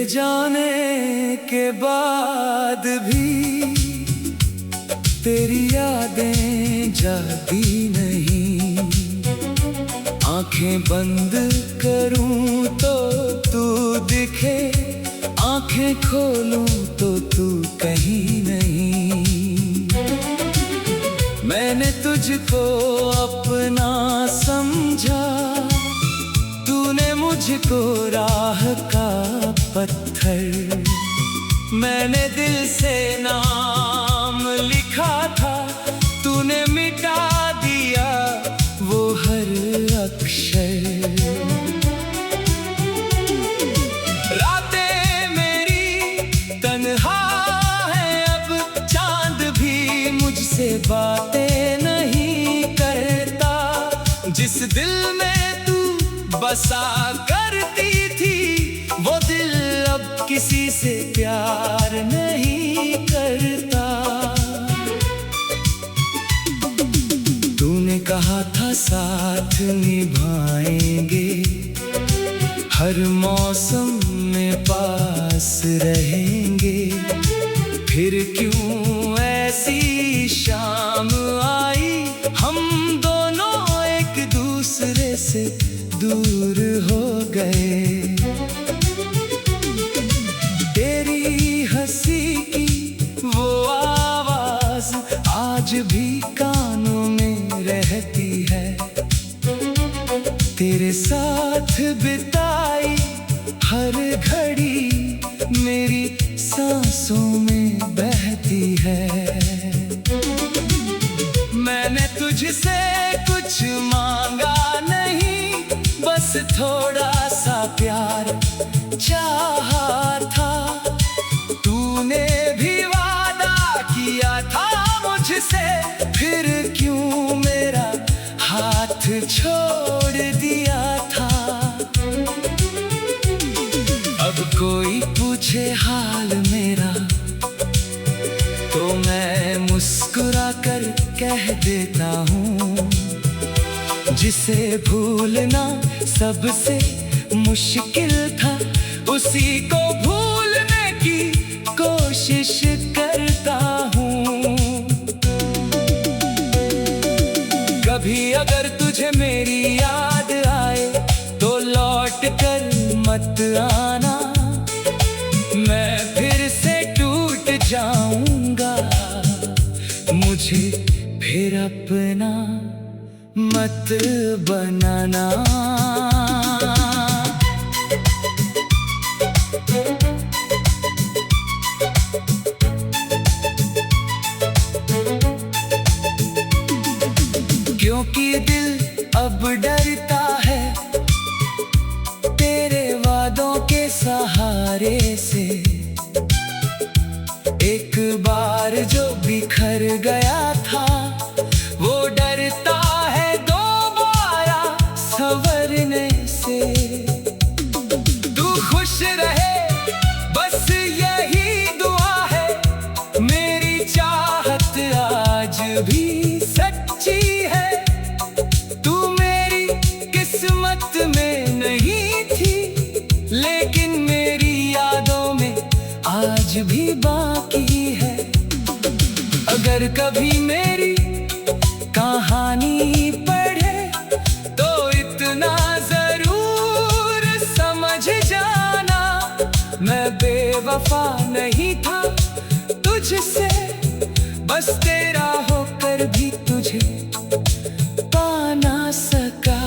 जाने के बाद भी तेरी यादें जाती नहीं। आंखें बंद करूं तो तू दिखे, आंखें खोलूं तो तू कहीं नहीं। मैंने तुझको अपना समझा, तूने मुझको राह का पत्थर। मैंने दिल से नाम लिखा था, तूने मिटा दिया वो हर अक्षर। रातें मेरी तन्हा है अब, चांद भी मुझसे बातें नहीं करता। जिस दिल में तू बसा करती थी, वो दिल अब किसी से प्यार नहीं करता। तूने कहा था साथ निभाएंगे, हर मौसम में पास रहेंगे। फिर क्यों ऐसी शाम आई, हम दोनों एक दूसरे से दूर हो गए। तेरी हंसी की वो आवाज आज भी कानों में रहती है। तेरे साथ बिताई हर घड़ी मेरी सांसों में बहती है। मैंने तुझसे कुछ मांगा नहीं, बस थोड़ा सा प्यार चाहा था। तूने भी वादा किया था मुझसे, फिर क्यों मेरा हाथ छोड़ दिया था। अब कोई पूछे हाल मेरा, तो मैं मुस्कुरा कर कह देता हूँ, जिसे भूलना सबसे मुश्किल था, उसी को भूलने की कोशिश करता हूँ। कभी अगर तुझे मेरी याद आए, तो लौट कर मत आना, मैं फिर से टूट जाऊंगा। मुझे फिर अपना मत बनाना। क्योंकि दिल अब डरता है तेरे वादों के सहारे से। एक बार जो बिखर गया था, वो डरता है दोबारा संवरने से। तू खुश रहे बस यही दुआ है, मेरी चाहत आज भी सच्ची है। तू मेरी किस्मत में नहीं थी, लेकिन मेरी यादों में आज भी बाकी है। अगर कभी मेरी कहानी पढ़े, तो इतना जरूर समझ जाना, मैं बेवफा नहीं था तुझसे, बस तेरा होकर भी तुझे पा ना सका।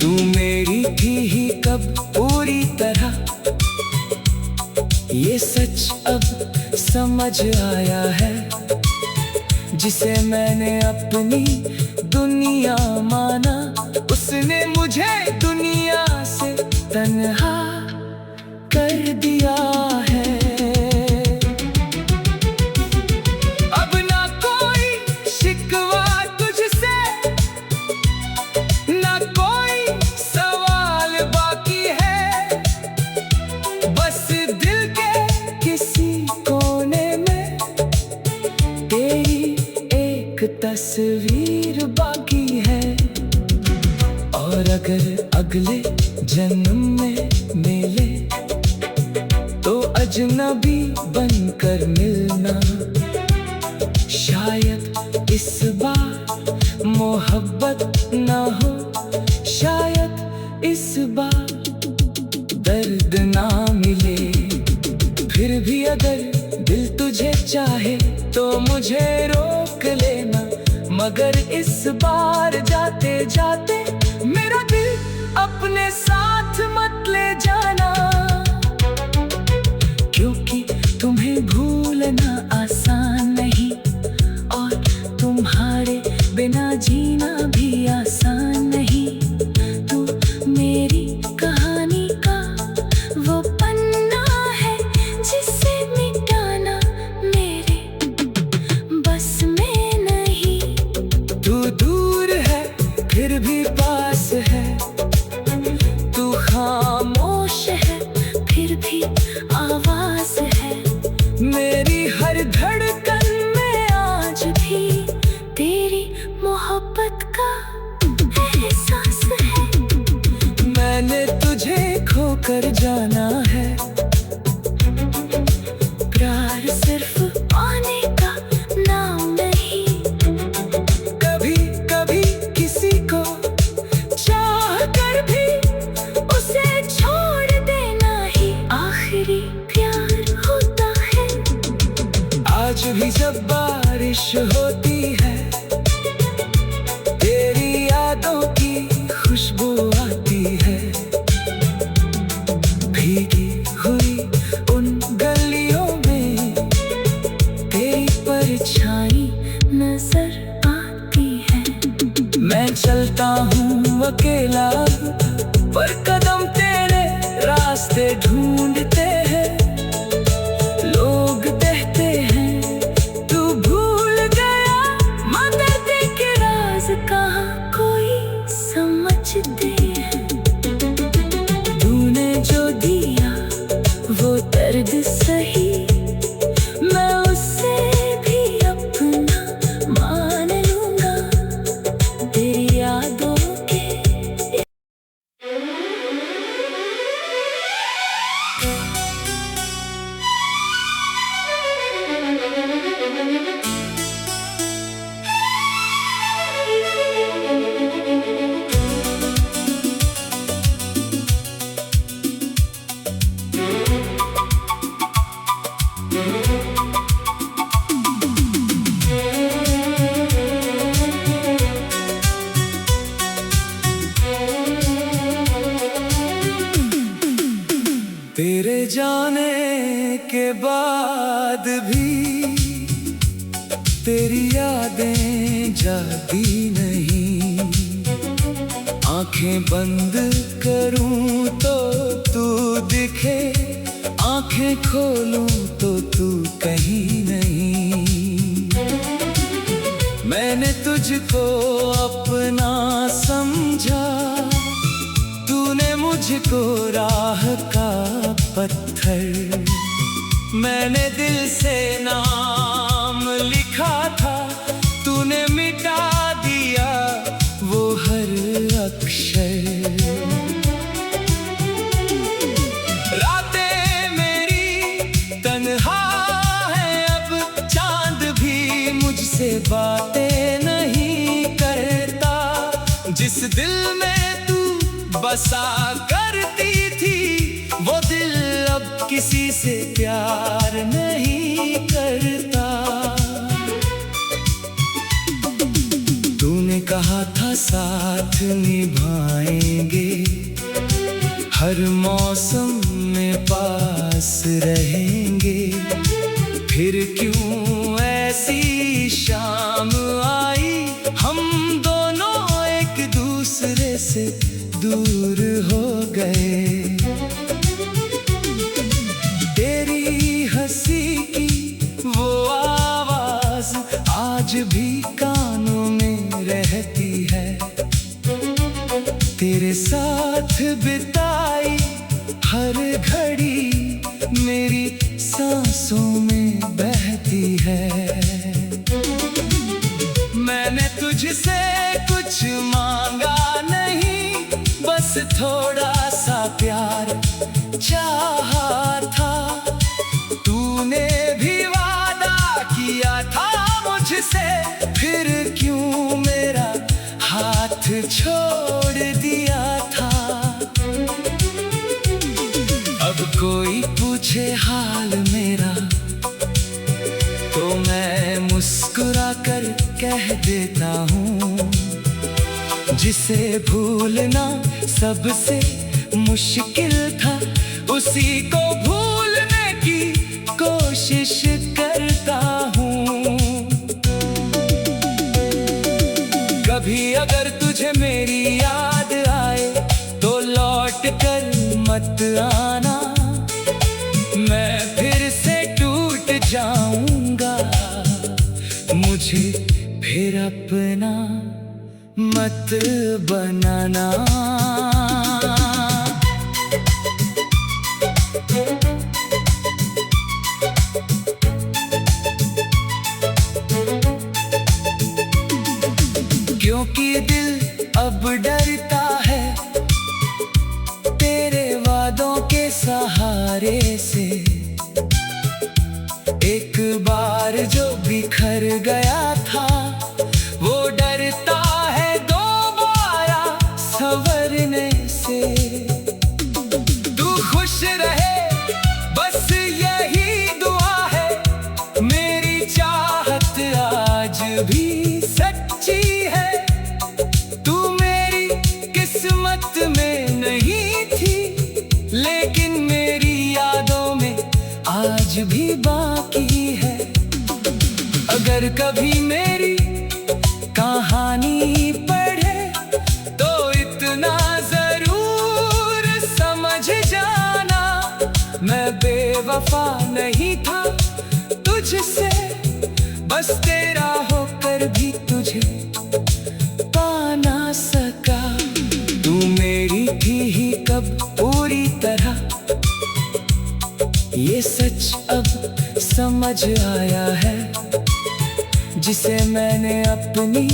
तू मेरी थी ही कब पूरी तरह, ये सच अब समझ आया है। जिसे मैंने अपनी दुनिया माना, उसने मुझे दुनिया से तन्हा कर दिया है। अब ना कोई शिकवा तुझसे, ना कोई सवाल बाकी है। बस दिल के किसी कोने में तेरी एक तस्वीर बाकी है। और अगर अगले जन्म में मिले, अजनबी बनकर मिलना। शायद इस बार मोहब्बत न हो, शायद इस बार दर्द ना मिले। फिर भी अगर दिल तुझे चाहे तो मुझे रोक लेना, मगर इस बार जाते जाते मेरा दिल अपने साथ मत ले जाना। क्योंकि तुम्हें भूलना आसान नहीं, और तुम्हारे बिना जीना भी आसान नहीं। तू मेरी कहानी का वो पन्ना है जिसे मिटाना मेरे बस में नहीं। तू दूर है फिर भी पास है, तू खामोश है फिर भी आवाज है। मेरी हर धड़कन में आज भी तेरी मोहब्बत का एहसास है। मैंने तुझे खोकर जाना है, प्यार सिर्फ पाने का नाम नहीं। कभी कभी किसी को चाह कर भी उसे छोड़ देना ही आखिरी प्यार होता है। आज भी जब बारिश होती है, तेरी यादों की खुशबू आती है। भीगी हुई उन गलियों में तेरी परछाई नजर आती है। मैं चलता हूँ अकेला, पर कदम तेरे रास्ते ढूंढते हैं। लोग कहते हैं तू भूल गया, मगर दिल के राज कहाँ कोई समझते हैं। तूने जो दिया वो दर्द सही, मैं उससे भी अपना मान लूंगा। तेरी यादों के तेरे जाने के बाद भी तेरी यादें जाती नहीं। आंखें बंद करूं तो तू दिखे, आंखें खोलूं तो तू कहीं नहीं। मैंने तुझको अपना समझा, तूने मुझको राह का पत्थर। मैंने दिल से नाम लिखा था, तूने मिटा दिया वो हर अक्षर। रातें मेरी तन्हा है अब, चांद भी मुझसे बातें नहीं करता। जिस दिल में तू बसा करती थी, वो दिल अब किसी से प्यार नहीं करता। तूने कहा था साथ निभाएंगे, हर मौसम में पास रहेंगे। फिर क्यों ऐसी शाम आई, हम दोनों एक दूसरे से दूर हो गए। तेरी हंसी की वो आवाज आज भी कानों में रहती है। तेरे साथ बिताई हर घड़ी मेरी सांसों में बहती है। मैंने तुझसे कुछ मांगा नहीं, बस थोड़ा सा प्यार चाहा था। तूने भी वादा किया था मुझसे, फिर क्यों मेरा हाथ छोड़ दिया था। अब कोई पूछे हाल मेरा तो मैं मुस्कुरा कर कह देता हूँ, जिसे भूलना सबसे मुश्किल था उसी को भूलने की कोशिश करता हूँ। कभी अगर तुझे मेरी याद आए तो लौट कर मत आना, मैं फिर से टूट जाऊंगा, मुझे फिर अपना मत बनाना। क्योंकि दिल अब डरता है तेरे वादों के सहारे से। एक बार जो बिखर गया था वो डरता है दोबारा संवरने से। तू खुश रहे बस यही दुआ है, मेरी चाहत आज भी सच्ची है। तू मेरी किस्मत में नहीं थी लेकिन मेरी यादों में आज भी बाकी है। अगर कभी मेरी कहानी पढ़े तो इतना जरूर समझ जाना, मैं बेवफा नहीं था तुझसे, बस तेरा होकर भी तुझे पा ना सका। तू मेरी थी ही कब पूरी तरह, ये सच अब समझ आया है। जिसे मैंने अपनी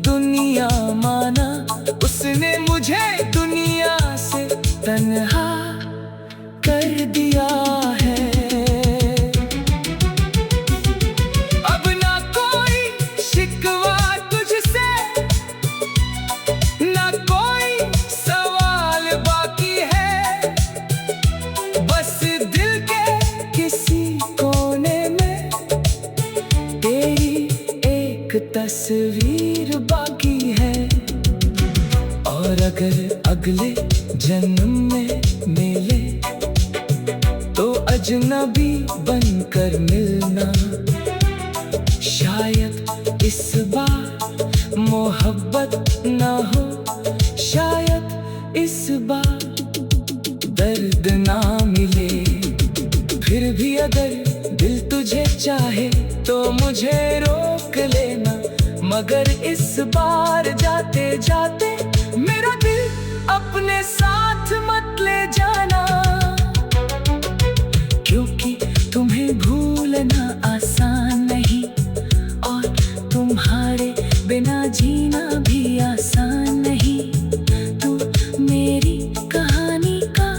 दुनिया माना उसने मुझे दुनिया से तन्हा कर दिया है। अब ना कोई शिकवा तुझसे, ना कोई सवाल बाकी है, बस दिल के किसी कोने में तेरी एक तस्वीर बाकी है। और अगर अगले जन्म में मिले तो अजनबी बनकर मिलना, शायद इस बार मोहब्बत ना हो, शायद इस बार दर्द ना मिले। फिर भी अगर दिल तुझे चाहे तो मुझे रोक लेना, मगर इस बार जाते जाते मेरा दिल अपने साथ मत ले जाना। क्योंकि तुम्हें भूलना आसान नहीं और तुम्हारे बिना जीना भी आसान नहीं। तू मेरी कहानी का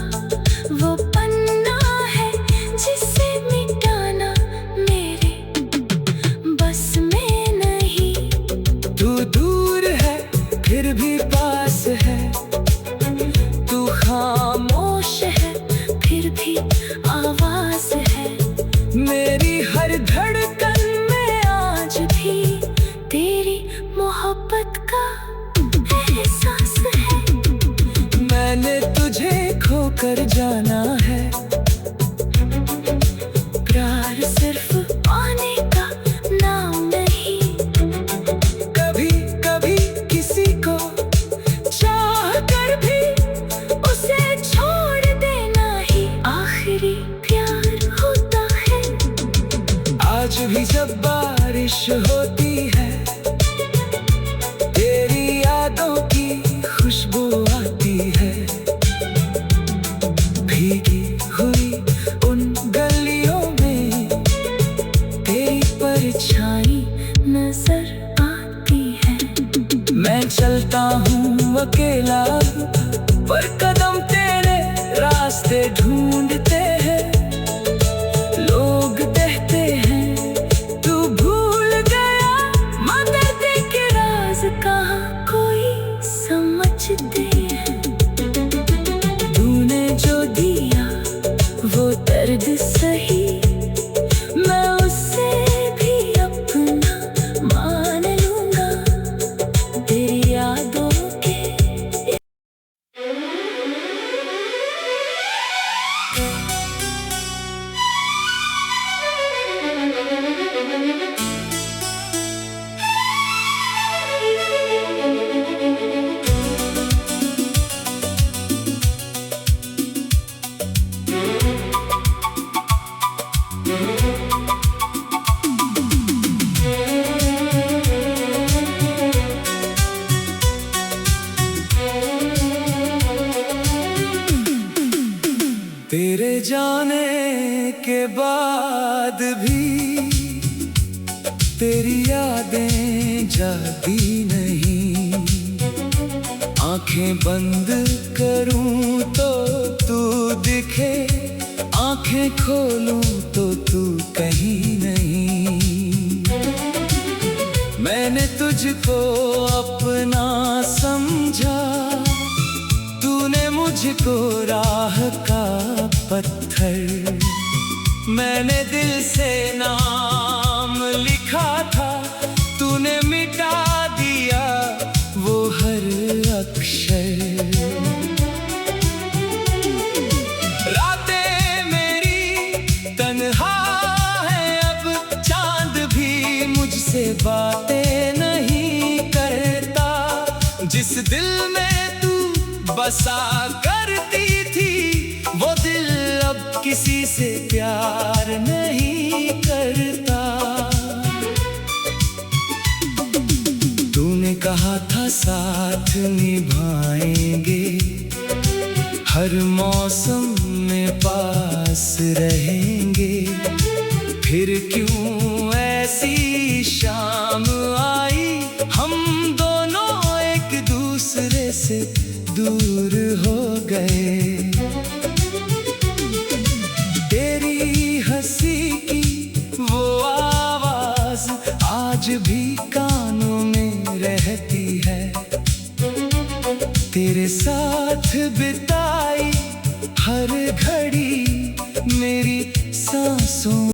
वो पन्ना है जिसे मिटाना मेरे बस में नहीं। तू दूर है फिर भी पास है, तू खामोश है फिर भी आवाज है। मेरी हर धड़कन में आज भी तेरी मोहब्बत का एहसास है। मैंने तुझे खोकर जाना है, प्यार सिर्फ पाने का नाम नहीं। कभी कभी किसी को चाह कर भी उसे छोड़ देना ही आखिरी प्यार होता है। आज भी जब बारिश होती है तेरी यादों की खुशबू आती है। भीगी हुई उन गलियों में तेरी परछाई नजर आती है। मैं चलता हूँ अकेला पर कदम तेरे रास्ते ढूंढते हैं। लोग जाने के बाद भी तेरी यादें जाती नहीं। आंखें बंद करूं तो तू दिखे, आंखें खोलूं तो तू कहीं नहीं। मैंने तुझको अपना समझा, तूने मुझको राह का पत्थर। मैंने दिल से नाम लिखा था, तूने मिटा दिया वो हर अक्षर। रातें मेरी तन्हा है अब, चांद भी मुझसे बातें नहीं करता। जिस दिल में तू बसा करती थी, वो दिल अब किसी से प्यार नहीं करता। तूने कहा था साथ निभाएंगे, हर मौसम में पास रहेंगे। फिर क्यों ऐसी शाम आई, हम दोनों एक दूसरे से दूर हो गए। तेरी हंसी की वो आवाज आज भी कानों में रहती है। तेरे साथ बिताई हर घड़ी मेरी सांसों